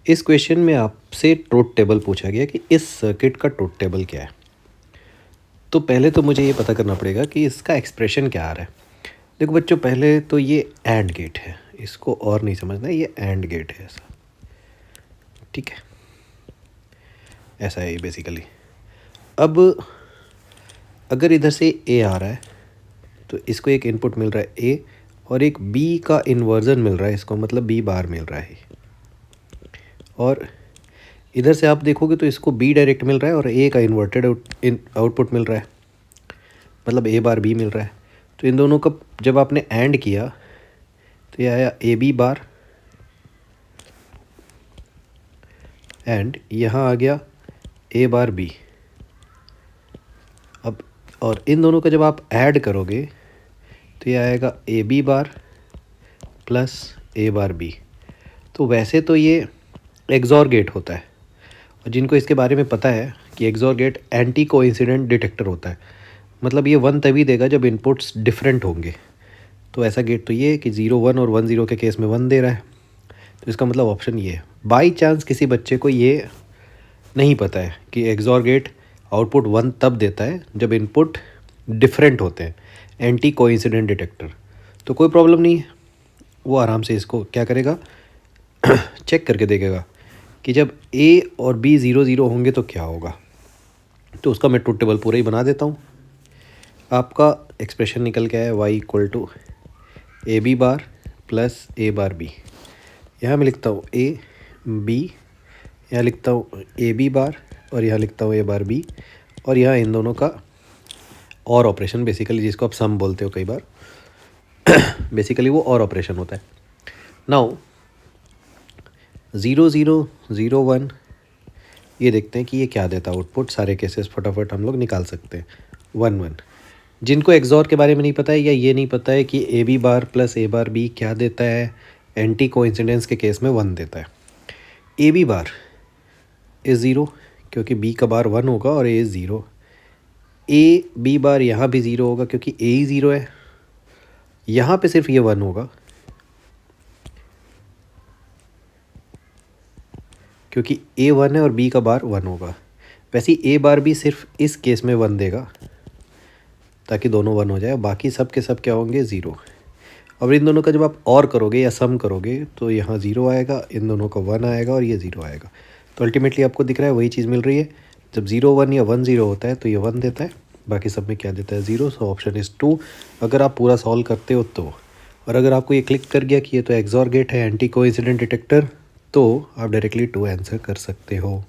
इस क्वेश्चन में आपसे ट्रुथ टेबल पूछा गया कि इस सर्किट का ट्रुथ टेबल क्या है। तो पहले तो मुझे ये पता करना पड़ेगा कि इसका एक्सप्रेशन क्या आ रहा है। देखो बच्चों, पहले तो ये एंड गेट है, इसको और नहीं समझना है, ये एंड गेट है ऐसा, ठीक है, ऐसा है ये बेसिकली। अब अगर इधर से ए आ रहा है तो इसको एक इनपुट मिल रहा है ए, और एक बी का इन्वर्जन मिल रहा है इसको, मतलब बी बार मिल रहा है। और इधर से आप देखोगे तो इसको बी डायरेक्ट मिल रहा है और ए का इन्वर्टेड आउटपुट मिल रहा है, मतलब ए बार बी मिल रहा है। तो इन दोनों का जब आपने एंड किया तो ये आया ए बी बार, एंड यहाँ आ गया ए बार बी। अब और इन दोनों का जब आप ऐड करोगे तो ये आएगा A B bar plus A bar B. तो वैसे तो ये एक्सॉर गेट होता है, और जिनको इसके बारे में पता है कि XOR gate anti coincident detector होता है, मतलब ये 1 तभी देगा जब इनपुट्स डिफरेंट होंगे। तो ऐसा गेट तो ये है कि 0 1 और 1 0 के केस में 1 दे रहा है, तो इसका मतलब ऑप्शन ये है। बाई चांस किसी बच्चे को ये नहीं पता है कि एक्सॉर गेट आउटपुट 1 तब देता है जब इनपुट डिफरेंट होते हैं, एंटी कोइंसिडेंट डिटेक्टर, तो कोई प्रॉब्लम नहीं है। वो आराम से इसको क्या करेगा, चेक करके देखेगा कि जब ए और बी 0 0 होंगे तो क्या होगा। तो उसका मैं ट्रुथ टेबल पूरा ही बना देता हूँ। आपका एक्सप्रेशन निकल के आया y equal to A B bar plus A bar B. यहाँ मैं लिखता हूँ ए बी, यहाँ लिखता हूँ ए बी बार, और यहाँ लिखता हूँ ए बार बी, और यहाँ इन दोनों का और ऑपरेशन, बेसिकली जिसको आप सम बोलते हो कई बार, बेसिकली वो और ऑपरेशन होता है। नाउ 0 0 0 1, ये देखते हैं कि ये क्या देता है आउटपुट। सारे केसेस फटाफट हम लोग निकाल सकते हैं। 1 1, जिनको एक्सॉर के बारे में नहीं पता है या ये नहीं पता है कि A B bar plus A bar B क्या देता है, एंटी कोइंसिडेंस के केस में 1 देता है। ए बी बार इज़ 0 क्योंकि बी का बार 1 होगा और ए इज़ 0। ए बी बार यहाँ भी 0 होगा क्योंकि ए ही 0 है, यहाँ पे सिर्फ ये 1 होगा क्योंकि ए 1 है और बी का बार 1 होगा। वैसे ही ए बार भी सिर्फ इस केस में 1 देगा ताकि दोनों 1 हो जाए, बाकी सब के सब क्या होंगे 0। अब इन दोनों का जब आप और करोगे या सम करोगे तो यहाँ 0 आएगा, इन दोनों का 1 आएगा और ये 0 आएगा। तो अल्टीमेटली आपको दिख रहा है वही चीज़ मिल रही है। जब 0 1 या 1 0 होता है तो ये 1 देता है, बाकी सब में क्या देता है 0। सो ऑप्शन इज़ 2 अगर आप पूरा सॉल्व करते हो तो। और अगर आपको ये क्लिक कर गया कि ये तो एक्सॉर गेट है, एंटी कोइंसिडेंट डिटेक्टर, तो आप डायरेक्टली 2 आंसर कर सकते हो।